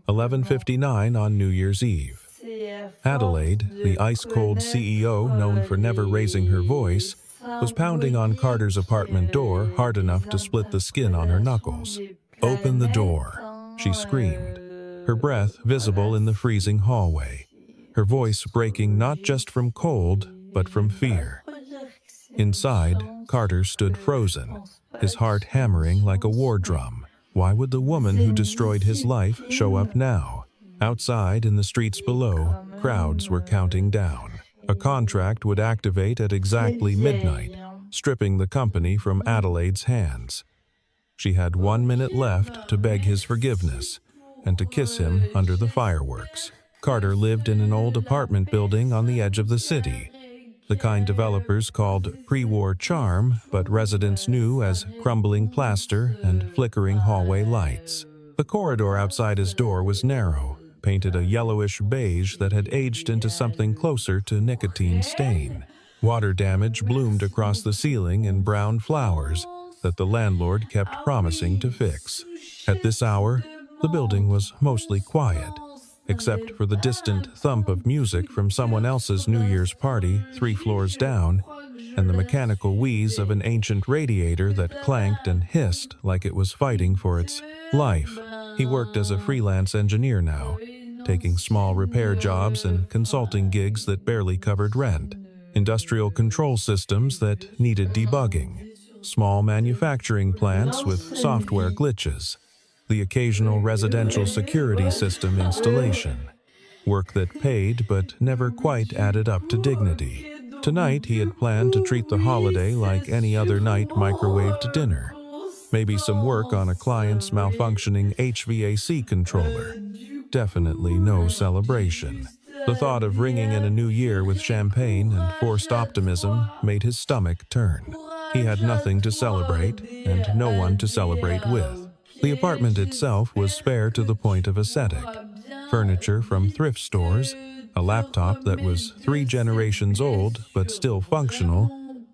11:59 on New Year's Eve. Adelaide, the ice-cold CEO known for never raising her voice, was pounding on Carter's apartment door hard enough to split the skin on her knuckles. "Open the door," she screamed, her breath visible in the freezing hallway, her voice breaking not just from cold, but from fear. Inside, Carter stood frozen, his heart hammering like a war drum. Why would the woman who destroyed his life show up now? Outside, in the streets below, crowds were counting down. A contract would activate at exactly midnight, stripping the company from Adelaide's hands. She had 1 minute left to beg his forgiveness and to kiss him under the fireworks. Carter lived in an old apartment building on the edge of the city, the kind developers called pre-war charm, but residents knew as crumbling plaster and flickering hallway lights. The corridor outside his door was narrow, painted a yellowish beige that had aged into something closer to nicotine stain. Water damage bloomed across the ceiling in brown flowers that the landlord kept promising to fix. At this hour, the building was mostly quiet, except for the distant thump of music from someone else's New Year's party 3 floors down, and the mechanical wheeze of an ancient radiator that clanked and hissed like it was fighting for its life. He worked as a freelance engineer now, taking small repair jobs and consulting gigs that barely covered rent, industrial control systems that needed debugging, small manufacturing plants with software glitches, the occasional residential security system installation, work that paid but never quite added up to dignity. Tonight he had planned to treat the holiday like any other night microwaved dinner. Maybe some work on a client's malfunctioning HVAC controller. Definitely no celebration. The thought of ringing in a new year with champagne and forced optimism made his stomach turn. He had nothing to celebrate and no one to celebrate with. The apartment itself was spare to the point of ascetic. Furniture from thrift stores, a laptop that was 3 generations old but still functional,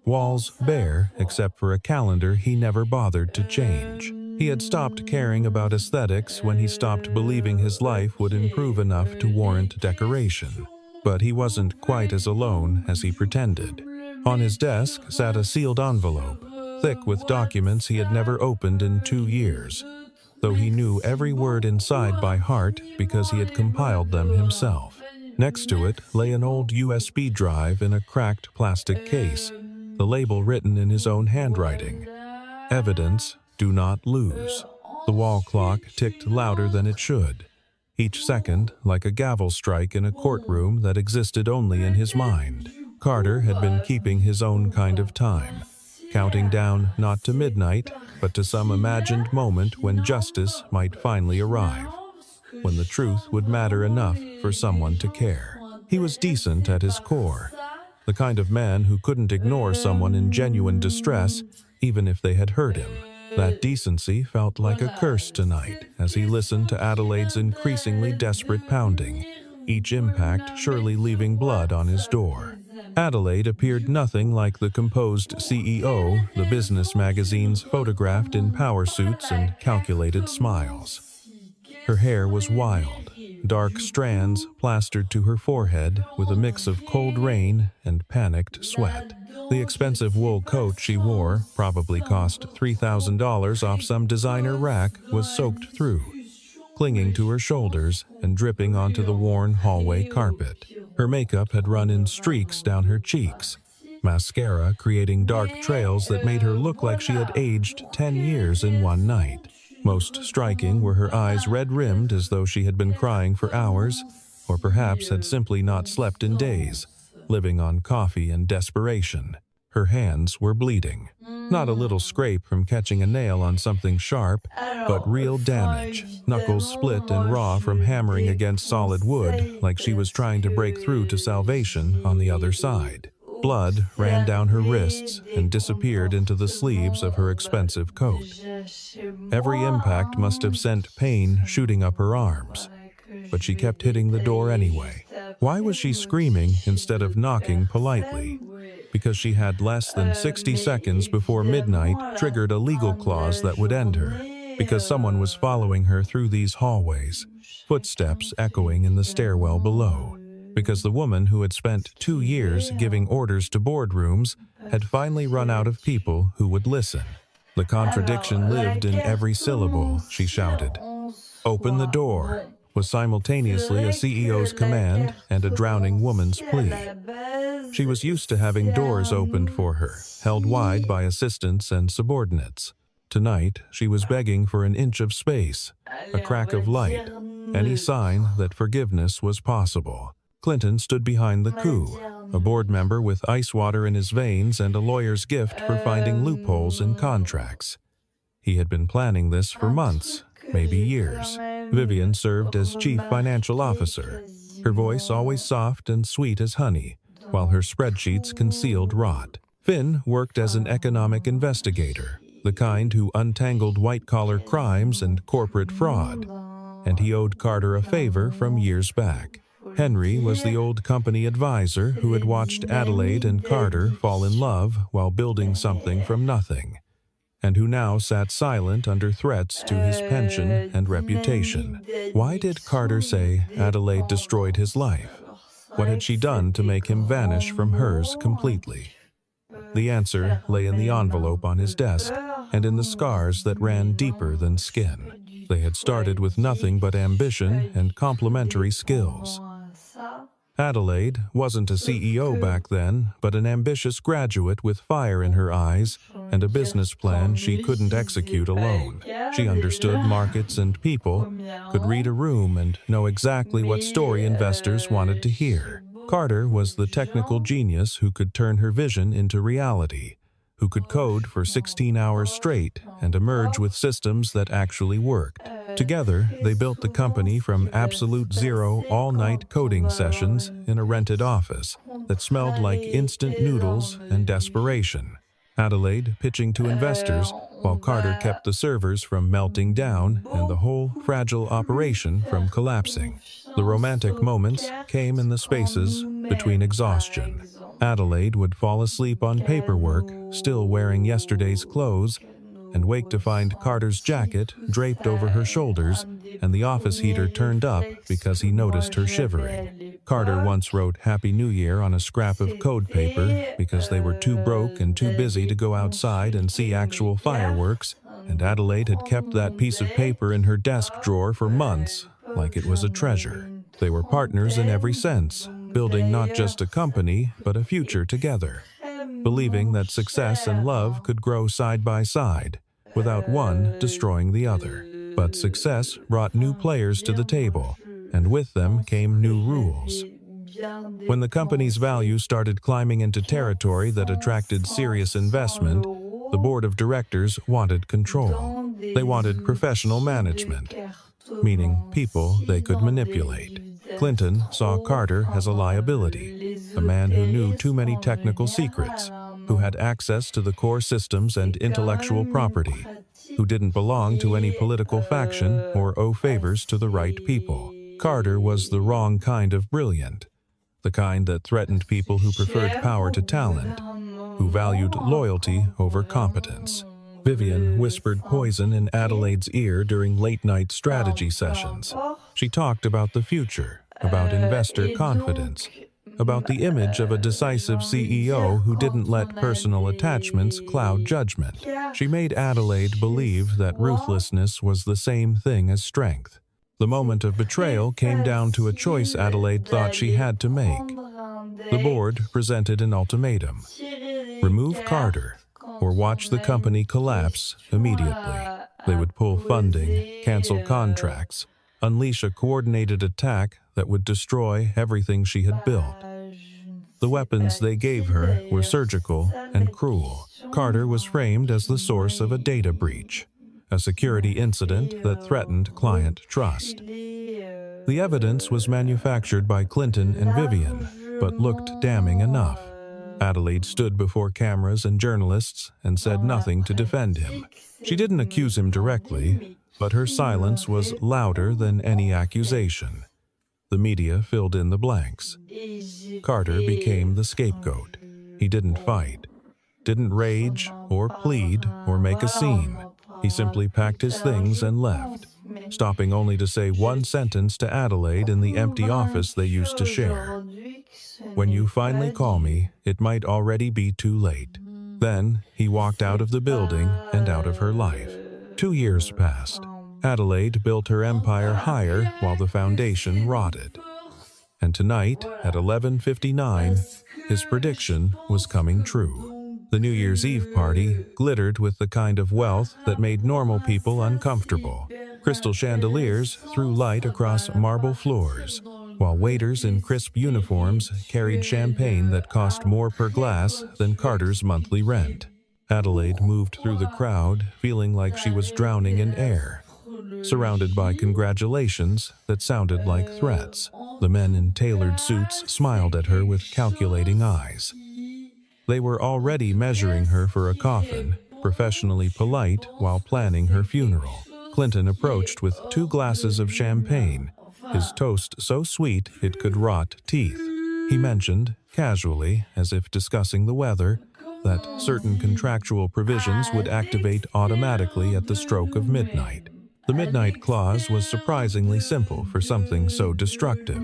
walls bare except for a calendar he never bothered to change. He had stopped caring about aesthetics when he stopped believing his life would improve enough to warrant decoration. But he wasn't quite as alone as he pretended. On his desk sat a sealed envelope, thick with documents he had never opened in 2 years, though he knew every word inside by heart because he had compiled them himself. Next to it lay an old USB drive in a cracked plastic case, the label written in his own handwriting. Evidence, do not lose. The wall clock ticked louder than it should, each second like a gavel strike in a courtroom that existed only in his mind. Carter had been keeping his own kind of time, counting down not to midnight, but to some imagined moment when justice might finally arrive, when the truth would matter enough for someone to care. He was decent at his core, the kind of man who couldn't ignore someone in genuine distress, even if they had hurt him. That decency felt like a curse tonight as he listened to Adelaide's increasingly desperate pounding, each impact surely leaving blood on his door. Adelaide appeared nothing like the composed CEO the business magazines photographed in power suits and calculated smiles. Her hair was wild, dark strands plastered to her forehead with a mix of cold rain and panicked sweat. The expensive wool coat she wore, probably cost $3,000 off some designer rack, was soaked through, clinging to her shoulders and dripping onto the worn hallway carpet. Her makeup had run in streaks down her cheeks, mascara creating dark trails that made her look like she had aged 10 years in one night. Most striking were her eyes red-rimmed as though she had been crying for hours, or perhaps had simply not slept in days, living on coffee and desperation. Her hands were bleeding. Not a little scrape from catching a nail on something sharp, but real damage, knuckles split and raw from hammering against solid wood like she was trying to break through to salvation on the other side. Blood ran down her wrists and disappeared into the sleeves of her expensive coat. Every impact must have sent pain shooting up her arms, but she kept hitting the door anyway. Why was she screaming instead of knocking politely? Because she had less than 60 seconds before midnight triggered a legal clause that would end her. because someone was following her through these hallways, footsteps echoing in the stairwell below, because the woman who had spent 2 years giving orders to boardrooms had finally run out of people who would listen. The contradiction lived in every syllable, she shouted. "Open the door," was simultaneously a CEO's command and a drowning woman's plea. She was used to having doors opened for her, held wide by assistants and subordinates. Tonight, she was begging for an inch of space, a crack of light, any sign that forgiveness was possible. Clinton stood behind the coup, a board member with ice water in his veins and a lawyer's gift for finding loopholes in contracts. He had been planning this for months, maybe years. Vivian served as chief financial officer, her voice always soft and sweet as honey, while her spreadsheets concealed rot. Finn worked as an economic investigator, the kind who untangled white-collar crimes and corporate fraud, and he owed Carter a favor from years back. Henry was the old company advisor who had watched Adelaide and Carter fall in love while building something from nothing, and who now sat silent under threats to his pension and reputation. Why did Carter say Adelaide destroyed his life? What had she done to make him vanish from hers completely? The answer lay in the envelope on his desk and in the scars that ran deeper than skin. They had started with nothing but ambition and complementary skills. Adelaide wasn't a CEO back then, but an ambitious graduate with fire in her eyes and a business plan she couldn't execute alone. She understood markets and people, could read a room and know exactly what story investors wanted to hear. Carter was the technical genius who could turn her vision into reality, who could code for 16 hours straight and emerge with systems that actually worked. Together, they built the company from absolute zero all-night coding sessions in a rented office that smelled like instant noodles and desperation. Adelaide pitching to investors, while Carter kept the servers from melting down and the whole fragile operation from collapsing. The romantic moments came in the spaces between exhaustion. Adelaide would fall asleep on paperwork, still wearing yesterday's clothes, and wake to find Carter's jacket draped over her shoulders and the office heater turned up because he noticed her shivering. Carter once wrote Happy New Year on a scrap of code paper because they were too broke and too busy to go outside and see actual fireworks, and Adelaide had kept that piece of paper in her desk drawer for months, like it was a treasure. They were partners in every sense, building not just a company, but a future together, believing that success and love could grow side by side, without one destroying the other. But success brought new players to the table, and with them came new rules. When the company's value started climbing into territory that attracted serious investment, the board of directors wanted control. They wanted professional management, meaning people they could manipulate. Clinton saw Carter as a liability, a man who knew too many technical secrets, who had access to the core systems and intellectual property, who didn't belong to any political faction or owe favors to the right people. Carter was the wrong kind of brilliant, the kind that threatened people who preferred power to talent, who valued loyalty over competence. Vivian whispered poison in Adelaide's ear during late-night strategy sessions. She talked about the future, about investor confidence, about the image of a decisive CEO who didn't let personal attachments cloud judgment. She made Adelaide believe that ruthlessness was the same thing as strength. The moment of betrayal came down to a choice Adelaide thought she had to make. The board presented an ultimatum: remove Carter, or watch the company collapse immediately. They would pull funding, cancel contracts, unleash a coordinated attack that would destroy everything she had built. The weapons they gave her were surgical and cruel. Carter was framed as the source of a data breach, a security incident that threatened client trust. The evidence was manufactured by Clinton and Vivian, but looked damning enough. Adelaide stood before cameras and journalists and said nothing to defend him. She didn't accuse him directly, but her silence was louder than any accusation. The media filled in the blanks. Carter became the scapegoat. He didn't fight, didn't rage or plead or make a scene. He simply packed his things and left, stopping only to say one sentence to Adelaide in the empty office they used to share. "When you finally call me, it might already be too late." Then he walked out of the building and out of her life. 2 years passed. Adelaide built her empire higher while the foundation rotted. And tonight, at 11:59, his prediction was coming true. The New Year's Eve party glittered with the kind of wealth that made normal people uncomfortable. Crystal chandeliers threw light across marble floors, while waiters in crisp uniforms carried champagne that cost more per glass than Carter's monthly rent. Adelaide moved through the crowd, feeling like she was drowning in air, surrounded by congratulations that sounded like threats. The men in tailored suits smiled at her with calculating eyes. They were already measuring her for a coffin, professionally polite while planning her funeral. Clinton approached with 2 glasses of champagne, his toast so sweet it could rot teeth. He mentioned, casually, as if discussing the weather, that certain contractual provisions would activate automatically at the stroke of midnight. The midnight clause was surprisingly simple for something so destructive.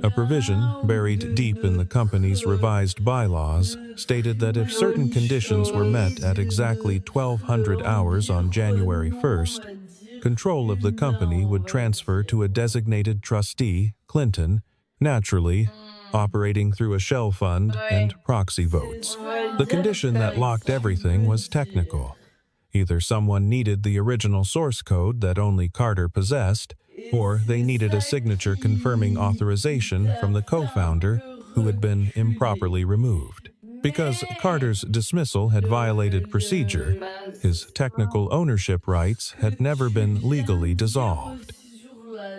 A provision, buried deep in the company's revised bylaws, stated that if certain conditions were met at exactly 1200 hours on January 1st, control of the company would transfer to a designated trustee, Clinton, naturally, operating through a shell fund and proxy votes. The condition that locked everything was technical. Either someone needed the original source code that only Carter possessed, or they needed a signature confirming authorization from the co-founder who had been improperly removed. Because Carter's dismissal had violated procedure, his technical ownership rights had never been legally dissolved.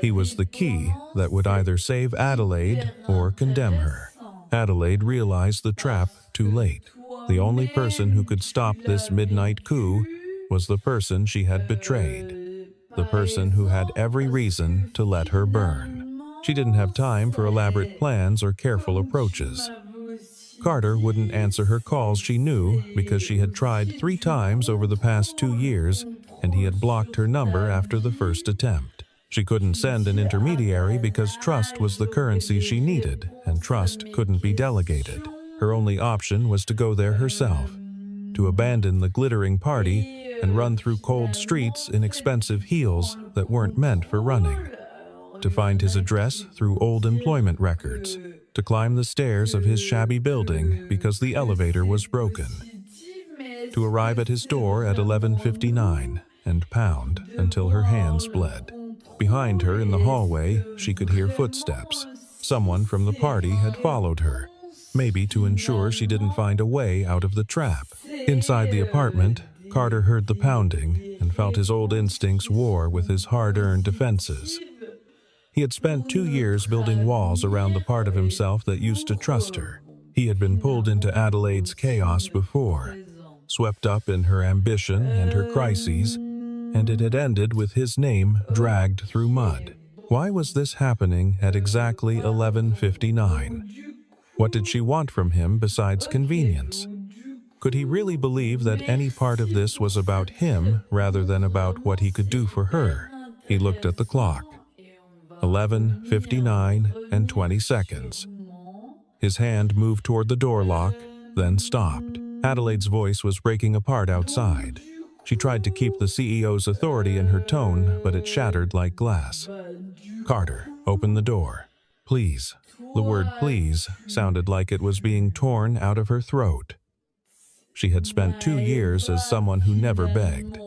He was the key that would either save Adelaide or condemn her. Adelaide realized the trap too late. The only person who could stop this midnight coup was the person she had betrayed, the person who had every reason to let her burn. She didn't have time for elaborate plans or careful approaches. Carter wouldn't answer her calls, she knew, because she had tried 3 times over the past 2 years, and he had blocked her number after the first attempt. She couldn't send an intermediary because trust was the currency she needed, and trust couldn't be delegated. Her only option was to go there herself, to abandon the glittering party and run through cold streets in expensive heels that weren't meant for running, to find his address through old employment records, to climb the stairs of his shabby building because the elevator was broken, to arrive at his door at 11:59 and pound until her hands bled. Behind her in the hallway, she could hear footsteps. Someone from the party had followed her, maybe to ensure she didn't find a way out of the trap. Inside the apartment, Carter heard the pounding and felt his old instincts war with his hard-earned defenses. He had spent 2 years building walls around the part of himself that used to trust her. He had been pulled into Adelaide's chaos before, swept up in her ambition and her crises, and it had ended with his name dragged through mud. Why was this happening at exactly 11:59? What did she want from him besides convenience? Could he really believe that any part of this was about him rather than about what he could do for her? He looked at the clock. 11:59 and 20 seconds. His hand moved toward the door lock, then stopped. Adelaide's voice was breaking apart outside. She tried to keep the CEO's authority in her tone, but it shattered like glass. "Carter, open the door. Please." The word "please" sounded like it was being torn out of her throat. She had spent 2 years as someone who never begged.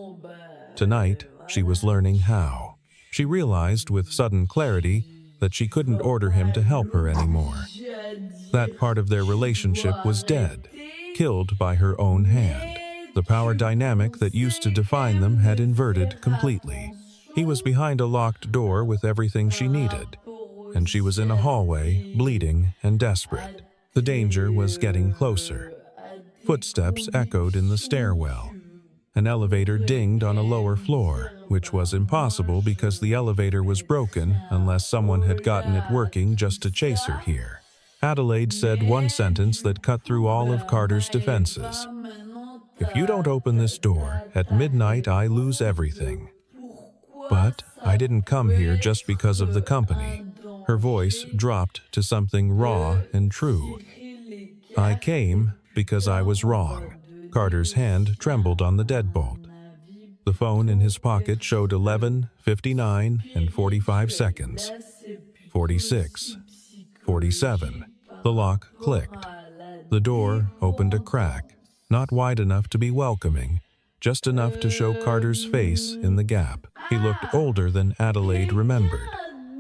Tonight, she was learning how. She realized with sudden clarity that she couldn't order him to help her anymore. That part of their relationship was dead, killed by her own hand. The power dynamic that used to define them had inverted completely. He was behind a locked door with everything she needed, and she was in a hallway, bleeding and desperate. The danger was getting closer. Footsteps echoed in the stairwell. An elevator dinged on a lower floor, which was impossible because the elevator was broken unless someone had gotten it working just to chase her here. Adelaide said one sentence that cut through all of Carter's defenses. If you don't open this door, at midnight I lose everything. But I didn't come here just because of the company. Her voice dropped to something raw and true. I came because I was wrong. Carter's hand trembled on the deadbolt. The phone in his pocket showed 11:59 and 45 seconds. 46. 47. The lock clicked. The door opened a crack, not wide enough to be welcoming, just enough to show Carter's face in the gap. He looked older than Adelaide remembered,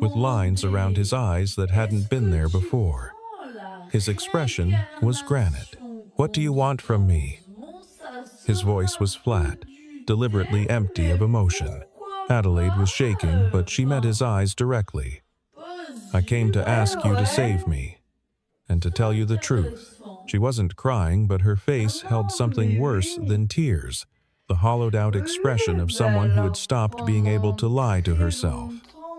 with lines around his eyes that hadn't been there before. His expression was granite. "What do you want from me?" His voice was flat, deliberately empty of emotion. Adelaide was shaking, but she met his eyes directly. "I came to ask you to save me, and to tell you the truth." She wasn't crying, but her face held something worse than tears, the hollowed-out expression of someone who had stopped being able to lie to herself.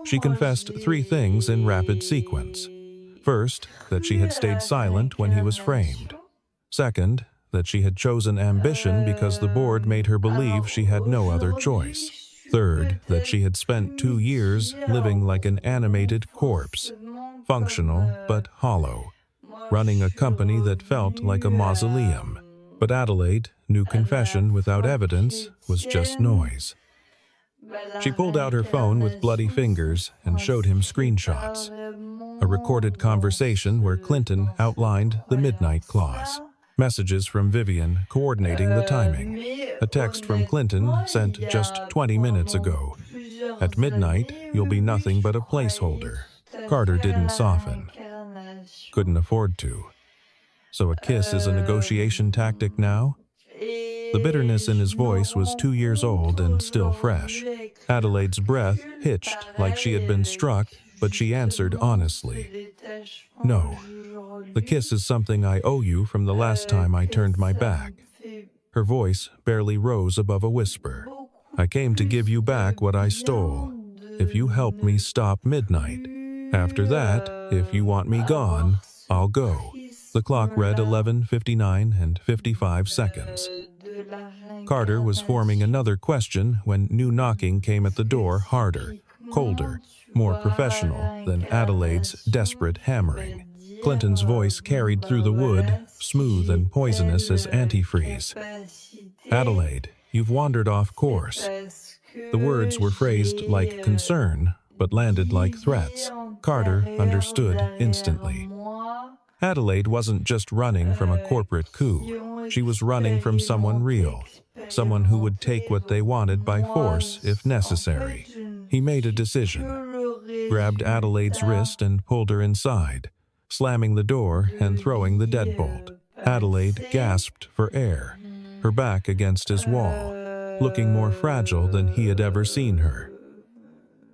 She confessed 3 things in rapid sequence. First, that she had stayed silent when he was framed. Second, that she had chosen ambition because the board made her believe she had no other choice. Third, that she had spent 2 years living like an animated corpse, functional but hollow, running a company that felt like a mausoleum. But Adelaide knew confession without evidence was just noise. She pulled out her phone with bloody fingers and showed him screenshots. A recorded conversation where Clinton outlined the midnight clause. Messages from Vivian coordinating the timing. A text from Clinton sent just 20 minutes ago. "At midnight, you'll be nothing but a placeholder." Carter didn't soften. Couldn't afford to. So a kiss is a negotiation tactic now? The bitterness in his voice was 2 years old and still fresh. Adelaide's breath hitched like she had been struck, but she answered honestly. "No. The kiss is something I owe you from the last time I turned my back." Her voice barely rose above a whisper. "I came to give you back what I stole, if you help me stop midnight. After that, if you want me gone, I'll go." The clock read 11:59 and 55 seconds. Carter was forming another question when new knocking came at the door, harder, colder, more professional than Adelaide's desperate hammering. Clinton's voice carried through the wood, smooth and poisonous as antifreeze. "Adelaide, you've wandered off course." The words were phrased like concern, but landed like threats. Carter understood instantly. Adelaide wasn't just running from a corporate coup. She was running from someone real, someone who would take what they wanted by force if necessary. He made a decision, grabbed Adelaide's wrist and pulled her inside, slamming the door and throwing the deadbolt. Adelaide gasped for air, her back against his wall, looking more fragile than he had ever seen her.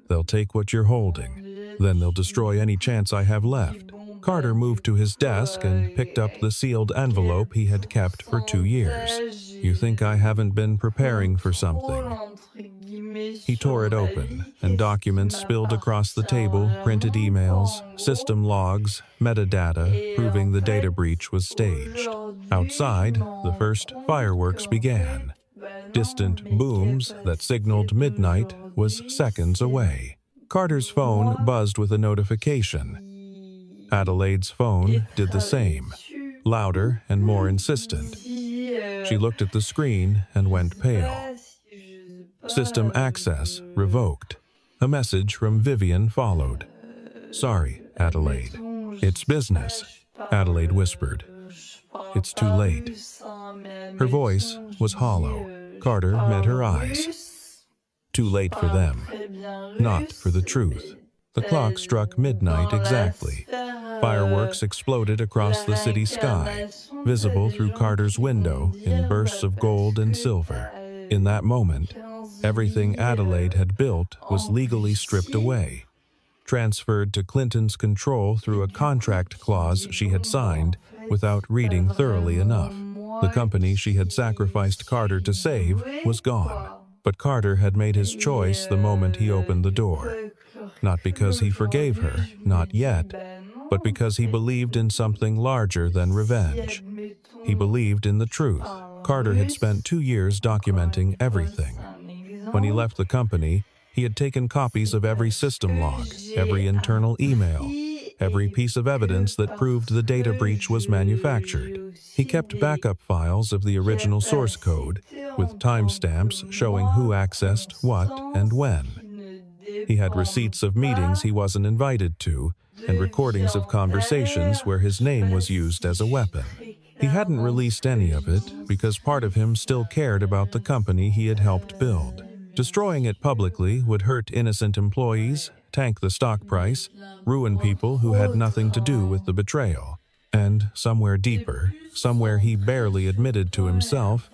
"They'll take what you're holding, then they'll destroy any chance I have left." Carter moved to his desk and picked up the sealed envelope he had kept for 2 years. "You think I haven't been preparing for something?" He tore it open, and documents spilled across the table, printed emails, system logs, metadata, proving the data breach was staged. Outside, the first fireworks began. Distant booms that signaled midnight was seconds away. Carter's phone buzzed with a notification. Adelaide's phone did the same, louder and more insistent. She looked at the screen and went pale. System access revoked. A message from Vivian followed. "Sorry, Adelaide. It's business," Adelaide whispered. "It's too late." Her voice was hollow. Carter met her eyes. Too late for them, not for the truth. The clock struck midnight exactly. Fireworks exploded across the city sky, visible through Carter's window in bursts of gold and silver. In that moment, everything Adelaide had built was legally stripped away, transferred to Clinton's control through a contract clause she had signed without reading thoroughly enough. The company she had sacrificed Carter to save was gone, but Carter had made his choice the moment he opened the door. Not because he forgave her, not yet, but because he believed in something larger than revenge. He believed in the truth, Carter had spent 2 years documenting everything. When he left the company, he had taken copies of every system log, every internal email, every piece of evidence that proved the data breach was manufactured. He kept backup files of the original source code, with timestamps showing who accessed what and when. He had receipts of meetings he wasn't invited to, and recordings of conversations where his name was used as a weapon. He hadn't released any of it because part of him still cared about the company he had helped build. Destroying it publicly would hurt innocent employees, tank the stock price, ruin people who had nothing to do with the betrayal. And somewhere deeper, somewhere he barely admitted to himself,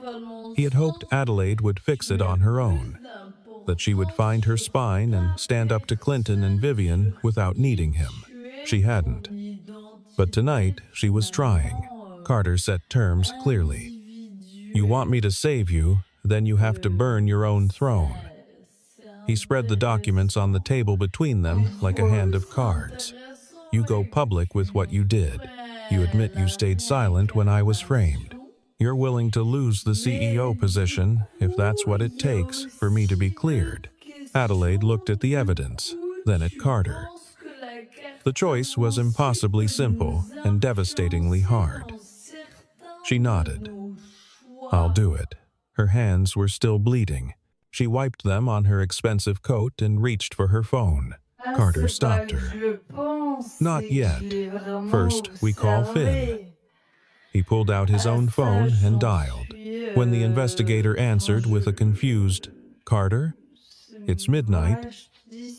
he had hoped Adelaide would fix it on her own, that she would find her spine and stand up to Clinton and Vivian without needing him. She hadn't. But tonight, she was trying. Carter set terms clearly. "You want me to save you, then you have to burn your own throne." He spread the documents on the table between them like a hand of cards. "You go public with what you did. You admit you stayed silent when I was framed. You're willing to lose the CEO position if that's what it takes for me to be cleared." Adelaide looked at the evidence, then at Carter. The choice was impossibly simple and devastatingly hard. She nodded. "I'll do it." Her hands were still bleeding. She wiped them on her expensive coat and reached for her phone. Carter stopped her. "Not yet. First, we call Finn." He pulled out his own phone and dialed. When the investigator answered with a confused, "Carter? It's midnight."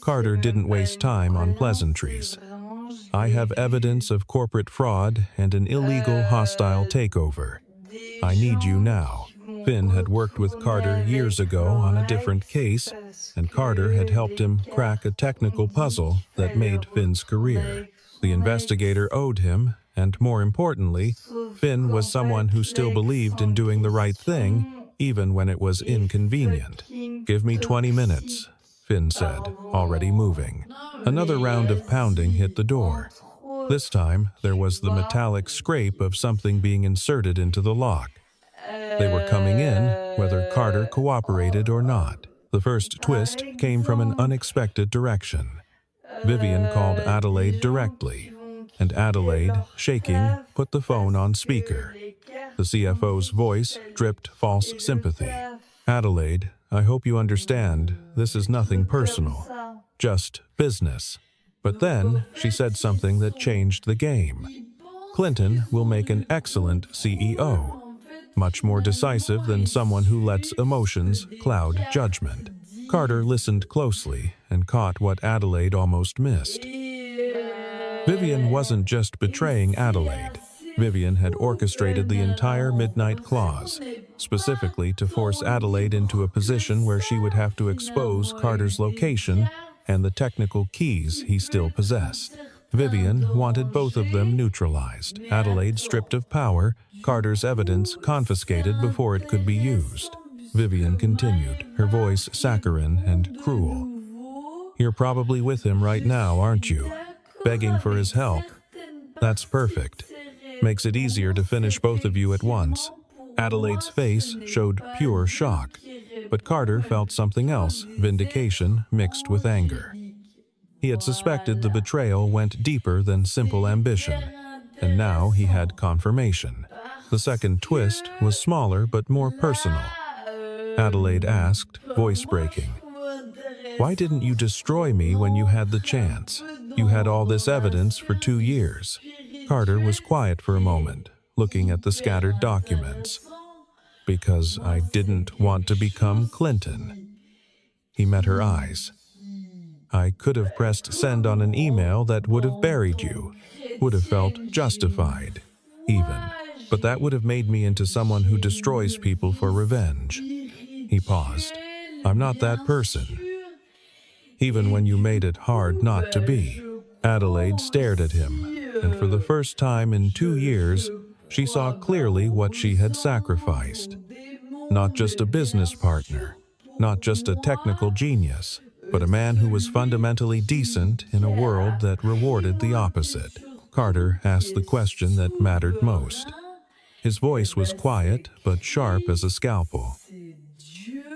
Carter didn't waste time on pleasantries. "I have evidence of corporate fraud and an illegal hostile takeover. I need you now." Finn had worked with Carter years ago on a different case, and Carter had helped him crack a technical puzzle that made Finn's career. The investigator owed him, and more importantly, Finn was someone who still believed in doing the right thing, even when it was inconvenient. "Give me 20 minutes, Finn said, already moving. Another round of pounding hit the door. This time, there was the metallic scrape of something being inserted into the lock. They were coming in, whether Carter cooperated or not. The first twist came from an unexpected direction. Vivian called Adelaide directly, and Adelaide, shaking, put the phone on speaker. The CFO's voice dripped false sympathy. "Adelaide, I hope you understand, this is nothing personal, just business." But then she said something that changed the game. "Clinton will make an excellent CEO. Much more decisive than someone who lets emotions cloud judgment." Carter listened closely and caught what Adelaide almost missed. Vivian wasn't just betraying Adelaide. Vivian had orchestrated the entire midnight clause, specifically to force Adelaide into a position where she would have to expose Carter's location and the technical keys he still possessed. Vivian wanted both of them neutralized, Adelaide stripped of power, Carter's evidence confiscated before it could be used. Vivian continued, her voice saccharine and cruel. "You're probably with him right now, aren't you? Begging for his help. That's perfect. Makes it easier to finish both of you at once." Adelaide's face showed pure shock, but Carter felt something else, vindication mixed with anger. He had suspected the betrayal went deeper than simple ambition, and now he had confirmation. The second twist was smaller but more personal. Adelaide asked, voice breaking, "Why didn't you destroy me when you had the chance? You had all this evidence for 2 years." Carter was quiet for a moment, looking at the scattered documents. "Because I didn't want to become Clinton." He met her eyes. "I could have pressed send on an email that would have buried you, would have felt justified, even. But that would have made me into someone who destroys people for revenge." He paused. "I'm not that person." "Even when you made it hard not to be." Adelaide stared at him, and for the first time in 2 years, she saw clearly what she had sacrificed. Not just a business partner, not just a technical genius, but a man who was fundamentally decent in a world that rewarded the opposite. Carter asked the question that mattered most. His voice was quiet but sharp as a scalpel.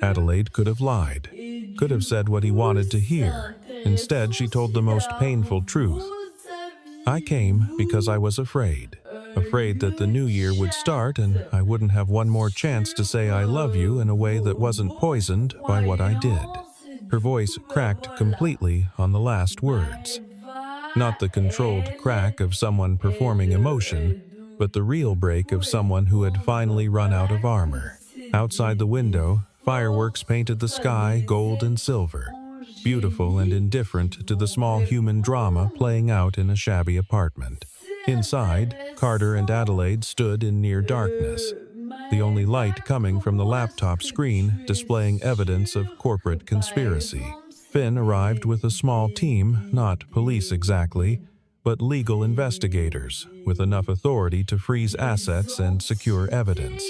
Adelaide could have lied, could have said what he wanted to hear. Instead, she told the most painful truth. I came because I was afraid that the new year would start and I wouldn't have one more chance to say I love you in a way that wasn't poisoned by what I did. Her voice cracked completely on the last words. Not the controlled crack of someone performing emotion, but the real break of someone who had finally run out of armor. Outside the window, fireworks painted the sky gold and silver, beautiful and indifferent to the small human drama playing out in a shabby apartment. Inside, Carter and Adelaide stood in near darkness, the only light coming from the laptop screen displaying evidence of corporate conspiracy. Finn arrived with a small team, not police exactly, but legal investigators, with enough authority to freeze assets and secure evidence.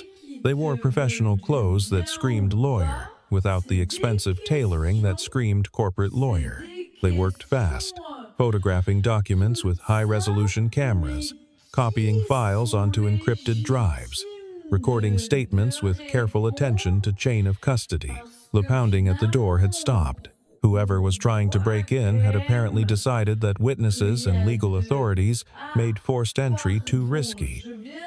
They wore professional clothes that screamed lawyer, without the expensive tailoring that screamed corporate lawyer. They worked fast, photographing documents with high-resolution cameras, copying files onto encrypted drives, recording statements with careful attention to chain of custody. The pounding at the door had stopped. Whoever was trying to break in had apparently decided that witnesses and legal authorities made forced entry too risky,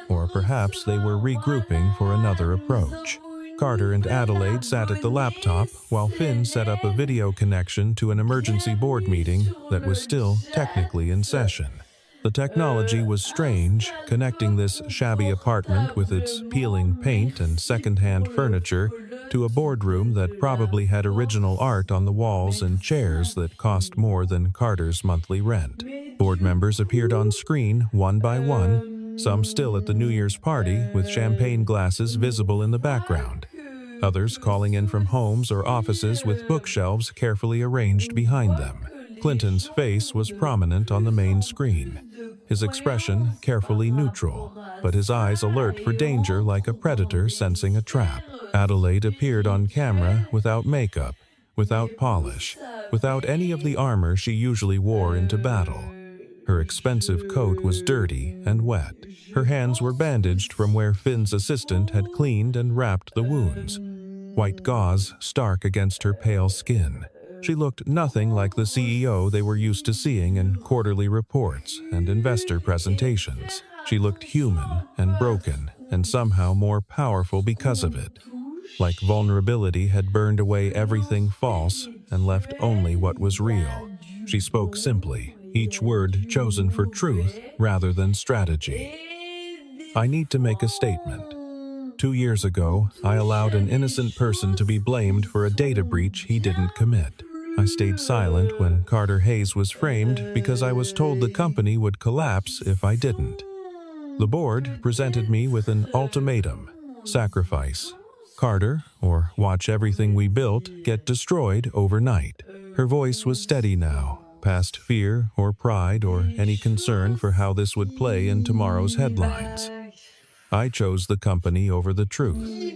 or perhaps they were regrouping for another approach. Carter and Adelaide sat at the laptop while Finn set up a video connection to an emergency board meeting that was still technically in session. The technology was strange, connecting this shabby apartment with its peeling paint and second-hand furniture to a boardroom that probably had original art on the walls and chairs that cost more than Carter's monthly rent. Board members appeared on screen one by one, some still at the New Year's party with champagne glasses visible in the background, others calling in from homes or offices with bookshelves carefully arranged behind them. Clinton's face was prominent on the main screen, his expression carefully neutral, but his eyes alert for danger like a predator sensing a trap. Adelaide appeared on camera without makeup, without polish, without any of the armor she usually wore into battle. Her expensive coat was dirty and wet. Her hands were bandaged from where Finn's assistant had cleaned and wrapped the wounds, white gauze stark against her pale skin. She looked nothing like the CEO they were used to seeing in quarterly reports and investor presentations. She looked human and broken, and somehow more powerful because of it. Like vulnerability had burned away everything false and left only what was real. She spoke simply, each word chosen for truth rather than strategy. I need to make a statement. 2 years ago, I allowed an innocent person to be blamed for a data breach he didn't commit. I stayed silent when Carter Hayes was framed because I was told the company would collapse if I didn't. The board presented me with an ultimatum: sacrifice Carter, or watch everything we built get destroyed overnight. Her voice was steady now, past fear or pride or any concern for how this would play in tomorrow's headlines. I chose the company over the truth.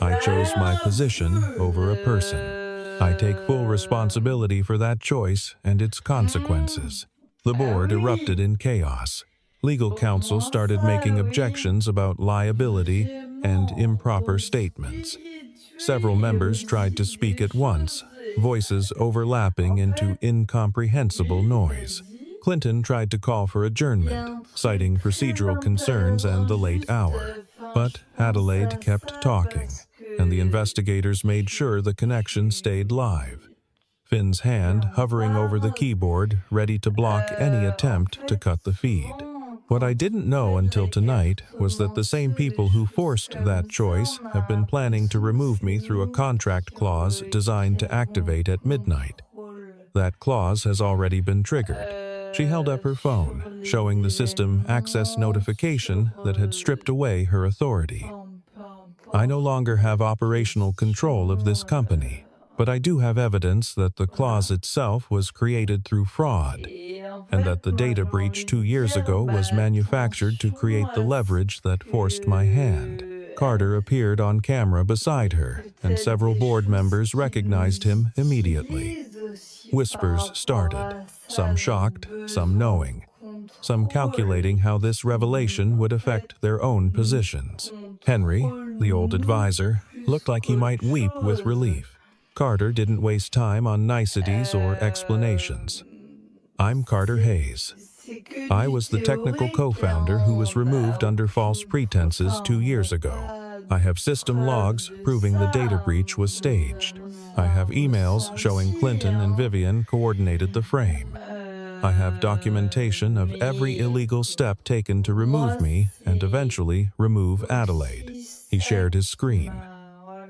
I chose my position over a person. I take full responsibility for that choice and its consequences. The board erupted in chaos. Legal counsel started making objections about liability and improper statements. Several members tried to speak at once, voices overlapping into incomprehensible noise. Clinton tried to call for adjournment, citing procedural concerns and the late hour. But Adelaide kept talking, and the investigators made sure the connection stayed live. Finn's hand hovering over the keyboard, ready to block any attempt to cut the feed. What I didn't know until tonight was that the same people who forced that choice have been planning to remove me through a contract clause designed to activate at midnight. That clause has already been triggered. She held up her phone, showing the system access notification that had stripped away her authority. I no longer have operational control of this company, but I do have evidence that the clause itself was created through fraud, and that the data breach 2 years ago was manufactured to create the leverage that forced my hand. Carter appeared on camera beside her, and several board members recognized him immediately. Whispers started, some shocked, some knowing. some calculating how this revelation would affect their own positions. Henry, the old advisor, looked like he might weep with relief. Carter didn't waste time on niceties or explanations. I'm Carter Hayes. I was the technical co-founder who was removed under false pretenses 2 years ago. I have system logs proving the data breach was staged. I have emails showing Clinton and Vivian coordinated the frame. I have documentation of every illegal step taken to remove me and eventually remove Adelaide. He shared his screen.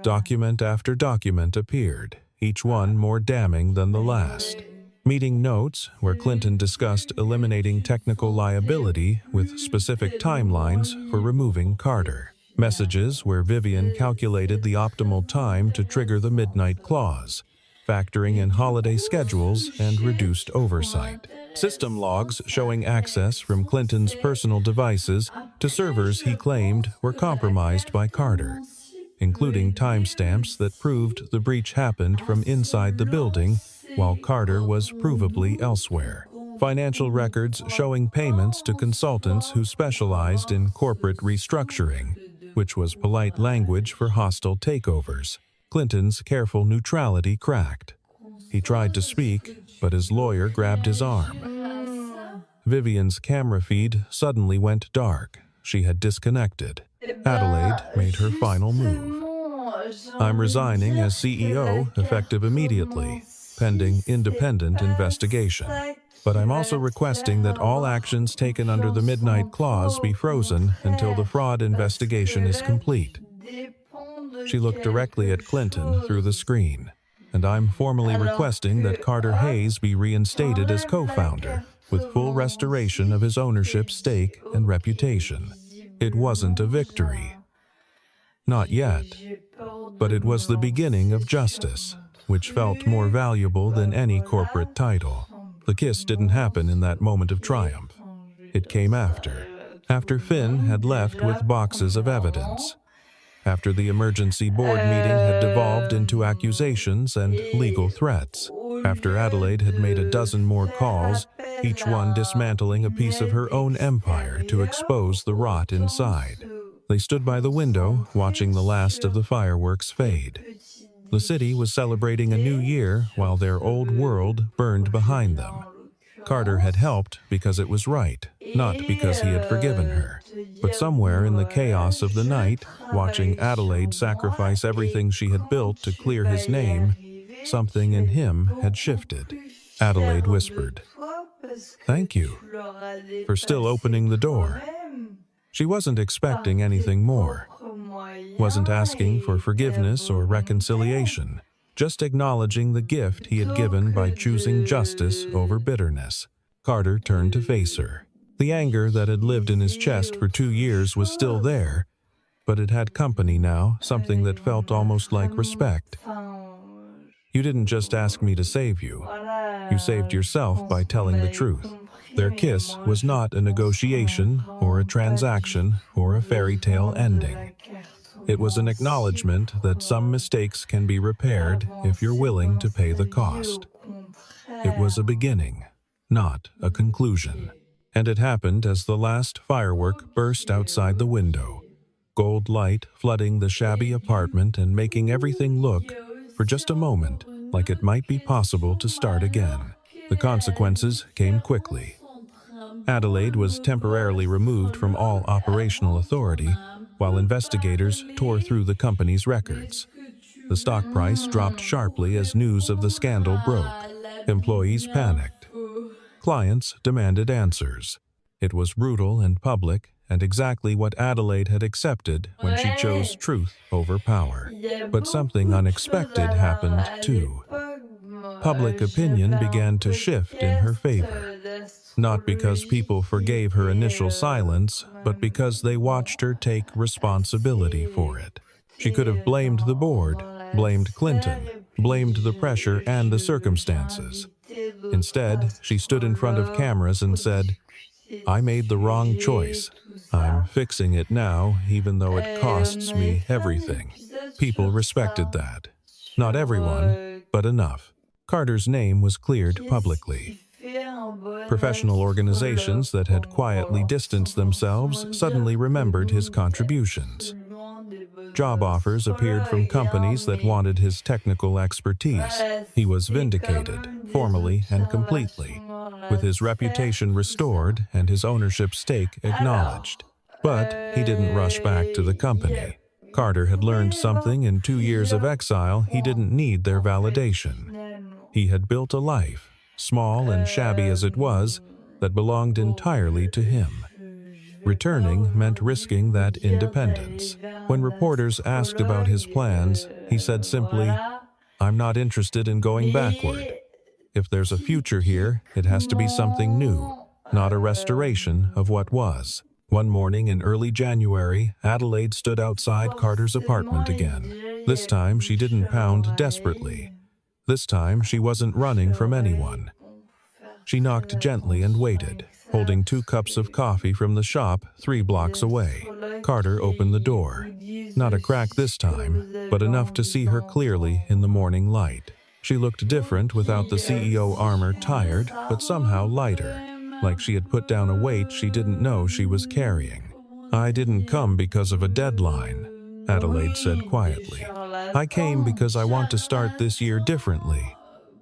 Document after document appeared, each one more damning than the last. Meeting notes where Clinton discussed eliminating technical liability with specific timelines for removing Carter. Messages where Vivian calculated the optimal time to trigger the midnight clause, factoring in holiday schedules and reduced oversight. System logs showing access from Clinton's personal devices to servers he claimed were compromised by Carter, including timestamps that proved the breach happened from inside the building while Carter was provably elsewhere. Financial records showing payments to consultants who specialized in corporate restructuring, which was polite language for hostile takeovers. Clinton's careful neutrality cracked. He tried to speak, but his lawyer grabbed his arm. Vivian's camera feed suddenly went dark. She had disconnected. Adelaide made her final move. I'm resigning as CEO, effective immediately, pending independent investigation. But I'm also requesting that all actions taken under the Midnight Clause be frozen until the fraud investigation is complete. She looked directly at Clinton through the screen, and I'm formally requesting that Carter Hayes be reinstated as co-founder, with full restoration of his ownership stake and reputation. It wasn't a victory. Not yet. But it was the beginning of justice, which felt more valuable than any corporate title. The kiss didn't happen in that moment of triumph. It came after Finn had left with boxes of evidence, after the emergency board meeting had devolved into accusations and legal threats, after Adelaide had made a dozen more calls, each one dismantling a piece of her own empire to expose the rot inside. They stood by the window, watching the last of the fireworks fade. The city was celebrating a new year while their old world burned behind them. Carter had helped because it was right, not because he had forgiven her. But somewhere in the chaos of the night, watching Adelaide sacrifice everything she had built to clear his name, something in him had shifted. Adelaide whispered, "Thank you for still opening the door." She wasn't expecting anything more. Wasn't asking for forgiveness or reconciliation, just acknowledging the gift he had given by choosing justice over bitterness. Carter turned to face her. The anger that had lived in his chest for 2 years was still there, but it had company now, something that felt almost like respect. "You didn't just ask me to save you. You saved yourself by telling the truth." Their kiss was not a negotiation or a transaction or a fairy tale ending. It was an acknowledgement that some mistakes can be repaired if you're willing to pay the cost. It was a beginning, not a conclusion. And it happened as the last firework burst outside the window, gold light flooding the shabby apartment and making everything look, for just a moment, like it might be possible to start again. The consequences came quickly. Adelaide was temporarily removed from all operational authority, while investigators tore through the company's records. The stock price dropped sharply as news of the scandal broke. Employees panicked. Clients demanded answers. It was brutal and public, and exactly what Adelaide had accepted when she chose truth over power. But something unexpected happened, too. Public opinion began to shift in her favor. Not because people forgave her initial silence, but because they watched her take responsibility for it. She could have blamed the board, blamed Clinton, blamed the pressure and the circumstances. Instead, she stood in front of cameras and said, "I made the wrong choice. I'm fixing it now, even though it costs me everything." People respected that. Not everyone, but enough. Carter's name was cleared publicly. Professional organizations that had quietly distanced themselves suddenly remembered his contributions. Job offers appeared from companies that wanted his technical expertise. He was vindicated, formally and completely, with his reputation restored and his ownership stake acknowledged. But he didn't rush back to the company. Carter had learned something in 2 years of exile. He didn't need their validation. He had built a life, small and shabby as it was, that belonged entirely to him. Returning meant risking that independence. When reporters asked about his plans, he said simply, "I'm not interested in going backward. If there's a future here, it has to be something new, not a restoration of what was." One morning in early January, Adelaide stood outside Carter's apartment again. This time she didn't pound desperately. This time she wasn't running from anyone. She knocked gently and waited, holding 2 cups of coffee from the shop 3 blocks away. Carter opened the door. Not a crack this time, but enough to see her clearly in the morning light. She looked different without the CEO armor, tired, but somehow lighter, like she had put down a weight she didn't know she was carrying. "I didn't come because of a deadline," Adelaide said quietly. "I came because I want to start this year differently.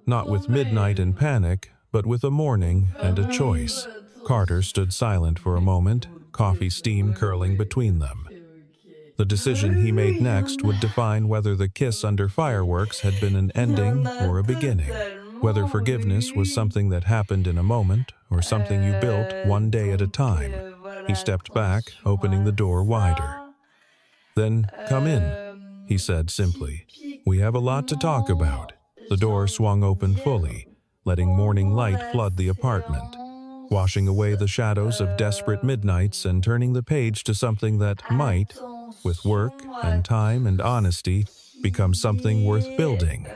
Not with midnight and panic, but with a morning and a choice." Carter stood silent for a moment, coffee steam curling between them. The decision he made next would define whether the kiss under fireworks had been an ending or a beginning, whether forgiveness was something that happened in a moment or something you built one day at a time. He stepped back, opening the door wider. "Then come in," he said simply. "We have a lot to talk about." The door swung open fully, letting morning light flood the apartment, washing away the shadows of desperate midnights and turning the page to something that might, with work and time and honesty, become something worth building.